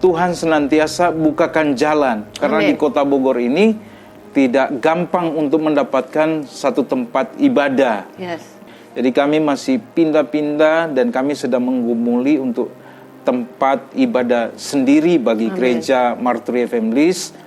Tuhan senantiasa bukakan jalan. Karena di Kota Bogor ini tidak gampang untuk mendapatkan satu tempat ibadah. Jadi kami masih pindah-pindah dan kami sedang menggumuli untuk tempat ibadah sendiri bagi gereja Marturia Families.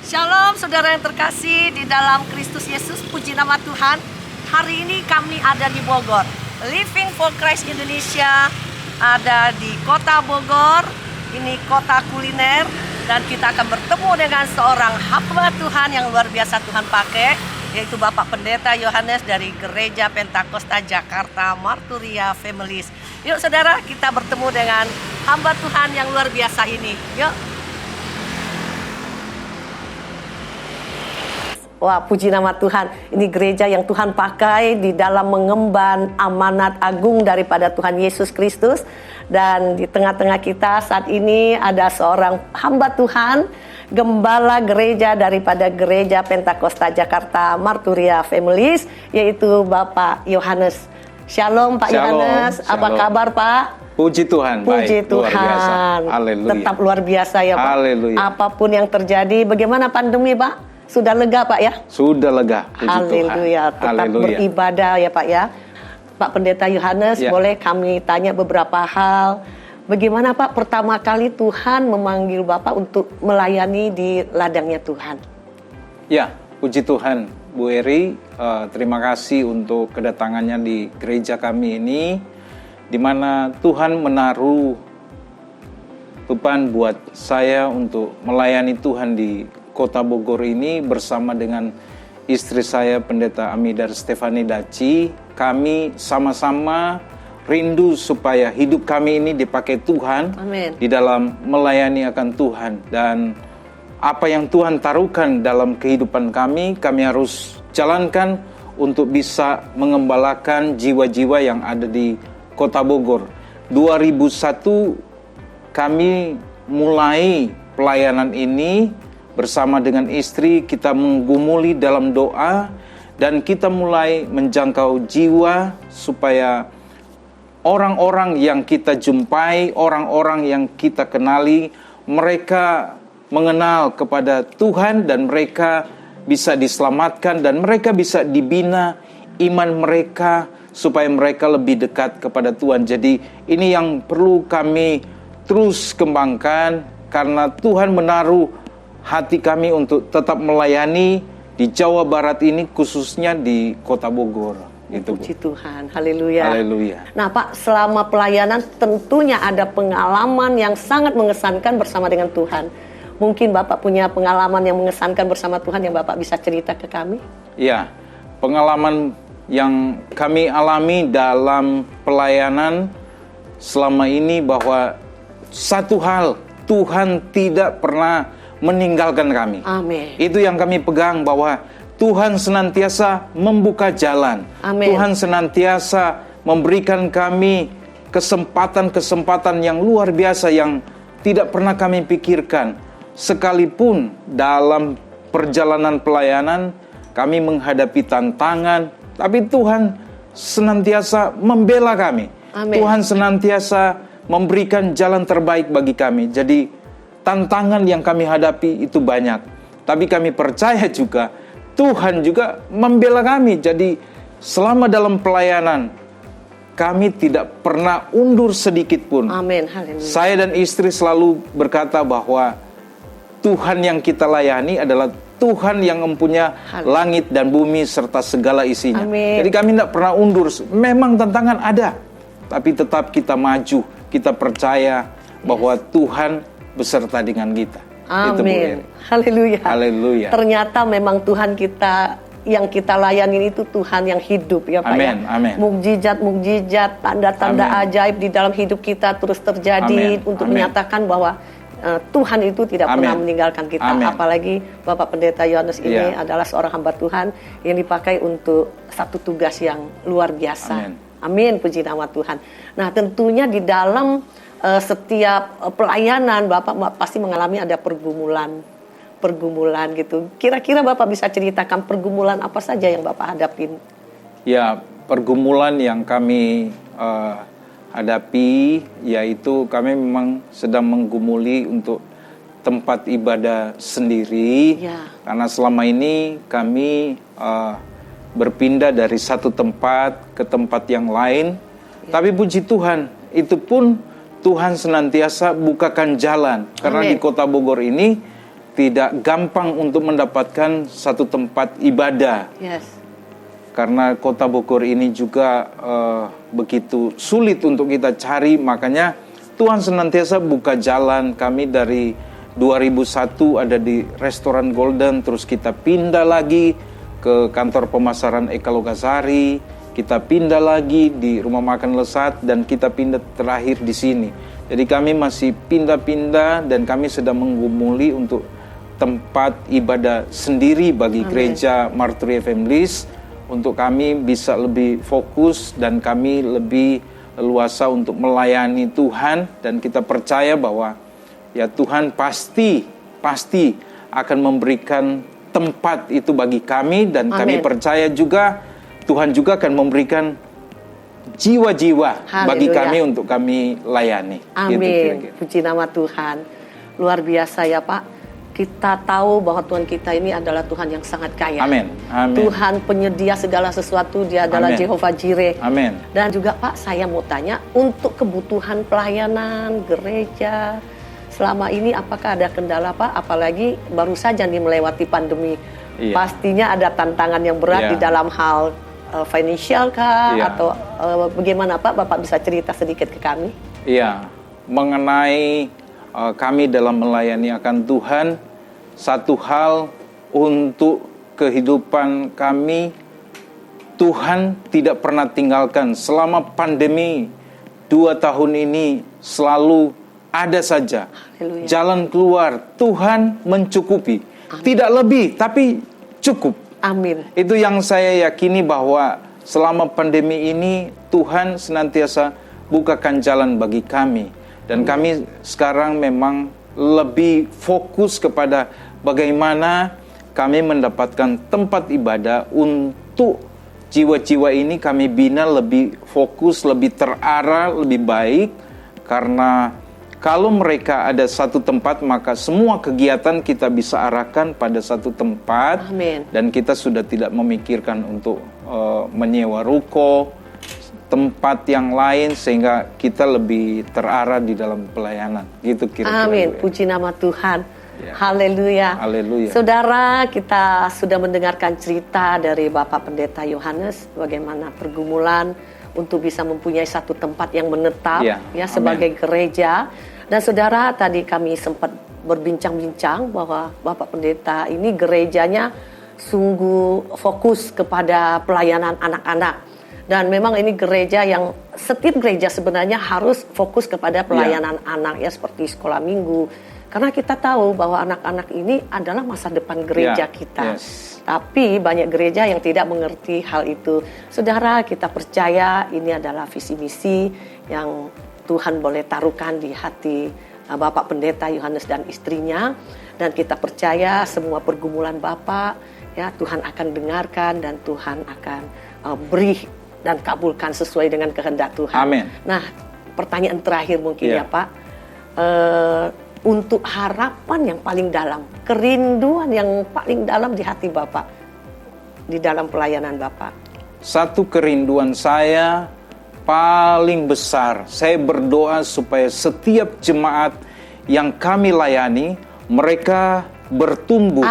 Shalom saudara yang terkasih di dalam Kristus Yesus, puji nama Tuhan. Hari ini kami ada di Bogor, Living for Christ Indonesia ada di Kota Bogor. Ini kota kuliner dan kita akan bertemu dengan seorang hamba Tuhan yang luar biasa Tuhan pakai, yaitu Bapak Pendeta Yohanes dari Gereja Pentakosta Jakarta Marturia Families. Yuk saudara, kita bertemu dengan hamba Tuhan yang luar biasa ini. Yuk. Wah, puji nama Tuhan. Ini gereja yang Tuhan pakai di dalam mengemban amanat agung daripada Tuhan Yesus Kristus. Dan di tengah-tengah kita saat ini ada seorang hamba Tuhan, gembala gereja daripada Gereja Pentakosta Jakarta Marturia Families, yaitu Bapak Yohanes. Shalom Pak Yohanes, apa kabar Pak? Puji Tuhan, puji baik, Tuhan. Tetap luar biasa ya Pak. Haleluya. Apapun yang terjadi, bagaimana pandemi Pak? Sudah lega Pak ya? Sudah lega, puji Haleluya. Tuhan. Tetap beribadah ya Pak ya. Pak Pendeta Yohanes, boleh kami tanya beberapa hal. Bagaimana Pak pertama kali Tuhan memanggil Bapak untuk melayani di ladangnya Tuhan? Ya, puji Tuhan Bu Eri, terima kasih untuk kedatangannya di gereja kami ini, di mana Tuhan menaruh beban buat saya untuk melayani Tuhan di Kota Bogor ini bersama dengan istri saya Pendeta Amidar Stefani Daci. Kami sama-sama rindu supaya hidup kami ini dipakai Tuhan. Amin. Di dalam melayani akan Tuhan, dan apa yang Tuhan taruhkan dalam kehidupan kami harus jalankan untuk bisa mengembalakan jiwa-jiwa yang ada di Kota Bogor. 2001 kami mulai pelayanan ini bersama dengan istri, kita menggumuli dalam doa dan kita mulai menjangkau jiwa supaya orang-orang yang kita jumpai, orang-orang yang kita kenali, mereka mengenal kepada Tuhan dan mereka bisa diselamatkan dan mereka bisa dibina iman mereka supaya mereka lebih dekat kepada Tuhan. Jadi ini yang perlu kami terus kembangkan karena Tuhan menaruh hati kami untuk tetap melayani di Jawa Barat ini, khususnya di Kota Bogor. Gitu, puji Tuhan, haleluya. Haleluya. Nah Pak, selama pelayanan tentunya ada pengalaman yang sangat mengesankan bersama dengan Tuhan. Mungkin Bapak punya pengalaman yang mengesankan bersama Tuhan yang Bapak bisa cerita ke kami? Ya, pengalaman yang kami alami dalam pelayanan selama ini bahwa satu hal, Tuhan tidak pernah meninggalkan kami. Amin. Itu yang kami pegang, bahwa Tuhan senantiasa membuka jalan. Amin. Tuhan senantiasa memberikan kami kesempatan-kesempatan yang luar biasa yang tidak pernah kami pikirkan. Sekalipun dalam perjalanan pelayanan kami menghadapi tantangan, tapi Tuhan senantiasa membela kami. Amin. Tuhan senantiasa memberikan jalan terbaik bagi kami. Jadi tantangan yang kami hadapi itu banyak, tapi kami percaya juga Tuhan juga membela kami. Jadi selama dalam pelayanan kami tidak pernah undur sedikit pun. Amin. Haleluya. Saya dan istri selalu berkata bahwa Tuhan yang kita layani adalah Tuhan yang mempunyai langit dan bumi serta segala isinya. Amin. Jadi kami tidak pernah undur. Memang tantangan ada, tapi tetap kita maju. Kita percaya bahwa Tuhan beserta dengan kita. Amin. Haleluya. Haleluya. Ternyata memang Tuhan kita yang kita layani itu Tuhan yang hidup ya Pak. Amin. Ya. Amin. Mukjizat, tanda-tanda ajaib di dalam hidup kita terus terjadi untuk menyatakan bahwa Tuhan itu tidak pernah meninggalkan kita. Apalagi Bapak Pendeta Yohanes ini adalah seorang hamba Tuhan yang dipakai untuk satu tugas yang luar biasa. Amin. Puji nama Tuhan. Nah, tentunya di dalam setiap pelayanan Bapak pasti mengalami ada pergumulan gitu. Kira-kira Bapak bisa ceritakan pergumulan apa saja yang Bapak hadapin? Ya, pergumulan yang kami hadapi, yaitu kami memang sedang menggumuli untuk tempat ibadah sendiri, karena selama ini kami berpindah dari satu tempat ke tempat yang lain. Tapi puji Tuhan, itu pun Tuhan senantiasa bukakan jalan, karena di Kota Bogor ini tidak gampang untuk mendapatkan satu tempat ibadah. Karena Kota Bogor ini juga begitu sulit untuk kita cari, makanya Tuhan senantiasa buka jalan. Kami dari 2001 ada di Restoran Golden, terus kita pindah lagi ke kantor pemasaran Ekalogasari, kita pindah lagi di Rumah Makan Lesat, dan kita pindah terakhir di sini. Jadi kami masih pindah-pindah, dan kami sedang menggumuli untuk tempat ibadah sendiri bagi gereja Marturi Families, untuk kami bisa lebih fokus dan kami lebih leluasa untuk melayani Tuhan. Dan kita percaya bahwa ya Tuhan pasti akan memberikan tempat itu bagi kami, dan kami percaya juga Tuhan juga akan memberikan jiwa-jiwa bagi kami untuk kami layani. Amin. Gitu, puji nama Tuhan. Luar biasa ya Pak. Kita tahu bahwa Tuhan kita ini adalah Tuhan yang sangat kaya. Amin. Tuhan penyedia segala sesuatu, Dia adalah Jehovah Jireh. Amin. Dan juga Pak, saya mau tanya, untuk kebutuhan pelayanan gereja selama ini apakah ada kendala Pak? Apalagi baru saja nih melewati pandemi. Pastinya ada tantangan yang berat di dalam hal financial kah? Atau bagaimana Pak? Bapak bisa cerita sedikit ke kami? Iya, mengenai kami dalam melayani akan Tuhan, satu hal untuk kehidupan kami, Tuhan tidak pernah tinggalkan. Selama pandemi 2 tahun ini selalu ada saja jalan keluar. Tuhan mencukupi. Tidak lebih, tapi cukup. Amin. Itu yang saya yakini, bahwa selama pandemi ini Tuhan senantiasa bukakan jalan bagi kami. Dan kami sekarang memang lebih fokus kepada bagaimana kami mendapatkan tempat ibadah untuk jiwa-jiwa ini. Kami bina lebih fokus, lebih terarah, lebih baik. Karena kalau mereka ada satu tempat, maka semua kegiatan kita bisa arahkan pada satu tempat. Amin. Dan kita sudah tidak memikirkan untuk menyewa ruko, tempat yang lain, sehingga kita lebih terarah di dalam pelayanan. Gitu kira-kira. Amin. Puji nama Tuhan. Haleluya. Haleluya. Saudara, kita sudah mendengarkan cerita dari Bapak Pendeta Yohanes bagaimana pergumulan untuk bisa mempunyai satu tempat yang menetap sebagai gereja. Dan saudara, tadi kami sempat berbincang-bincang bahwa Bapak Pendeta ini gerejanya sungguh fokus kepada pelayanan anak-anak. Dan memang ini gereja yang setiap gereja sebenarnya harus fokus kepada pelayanan anak ya, seperti sekolah minggu. Karena kita tahu bahwa anak-anak ini adalah masa depan gereja kita. Tapi banyak gereja yang tidak mengerti hal itu. Saudara, kita percaya ini adalah visi misi yang Tuhan boleh taruhkan di hati Bapak Pendeta Yohanes dan istrinya. Dan kita percaya semua pergumulan Bapak ya Tuhan akan dengarkan, dan Tuhan akan beri dan kabulkan sesuai dengan kehendak Tuhan. Amin. Nah, pertanyaan terakhir mungkin ya Pak, untuk harapan yang paling dalam, kerinduan yang paling dalam di hati Bapak di dalam pelayanan Bapak. Satu kerinduan saya paling besar, saya berdoa supaya setiap jemaat yang kami layani, mereka bertumbuh,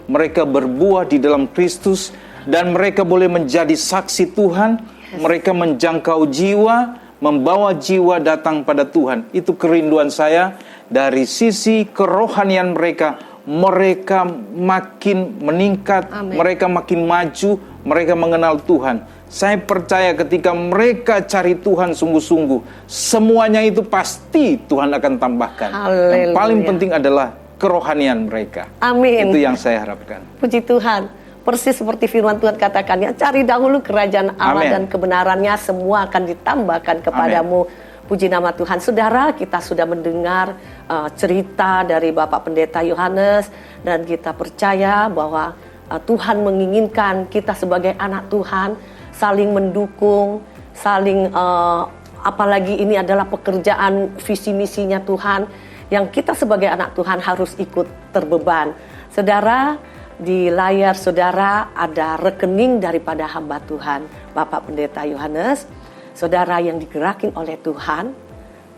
mereka berbuah di dalam Kristus, dan mereka boleh menjadi saksi Tuhan. Mereka menjangkau jiwa, membawa jiwa datang pada Tuhan. Itu kerinduan saya. Dari sisi kerohanian mereka, mereka makin meningkat, mereka makin maju, mereka mengenal Tuhan. Saya percaya ketika mereka cari Tuhan sungguh-sungguh, semuanya itu pasti Tuhan akan tambahkan. Yang paling penting adalah kerohanian mereka. Amin. Itu yang saya harapkan. Puji Tuhan. Persis seperti firman Tuhan katakan, ya, cari dahulu kerajaan Allah dan kebenarannya, semua akan ditambahkan kepadamu. Puji nama Tuhan. Saudara, kita sudah mendengar cerita dari Bapak Pendeta Yohanes, dan kita percaya bahwa Tuhan menginginkan kita sebagai anak Tuhan saling mendukung, saling apalagi ini adalah pekerjaan visi misinya Tuhan yang kita sebagai anak Tuhan harus ikut terbeban. Saudara, di layar saudara ada rekening daripada hamba Tuhan Bapak Pendeta Yohanes, saudara yang digerakin oleh Tuhan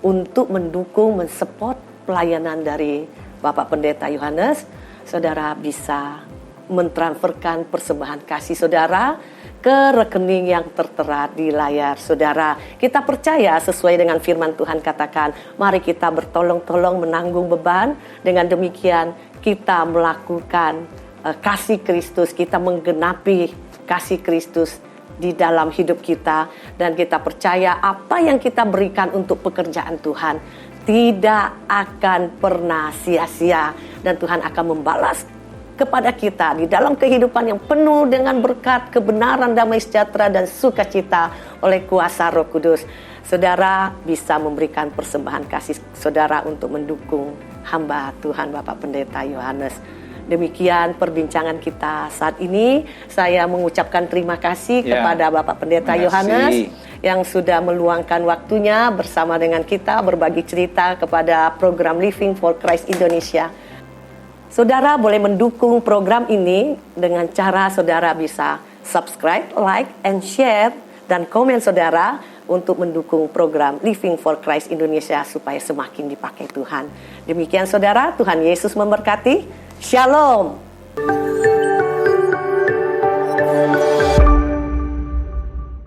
untuk mendukung, mensupport pelayanan dari Bapak Pendeta Yohanes. Saudara bisa mentransferkan persembahan kasih saudara ke rekening yang tertera di layar saudara. Kita percaya sesuai dengan firman Tuhan katakan, mari kita bertolong-tolong menanggung beban. Dengan demikian kita melakukan kasih Kristus, kita menggenapi kasih Kristus di dalam hidup kita. Dan kita percaya apa yang kita berikan untuk pekerjaan Tuhan tidak akan pernah sia-sia. Dan Tuhan akan membalas kepada kita di dalam kehidupan yang penuh dengan berkat, kebenaran, damai sejahtera, dan sukacita oleh kuasa Roh Kudus. Saudara bisa memberikan persembahan kasih saudara untuk mendukung hamba Tuhan Bapak Pendeta Yohanes. Demikian perbincangan kita saat ini. Saya mengucapkan terima kasih kepada Bapak Pendeta Yohanes yang sudah meluangkan waktunya bersama dengan kita berbagi cerita kepada program Living for Christ Indonesia. Saudara boleh mendukung program ini dengan cara saudara bisa subscribe, like, and share, dan komen saudara untuk mendukung program Living for Christ Indonesia supaya semakin dipakai Tuhan. Demikian saudara, Tuhan Yesus memberkati. Shalom.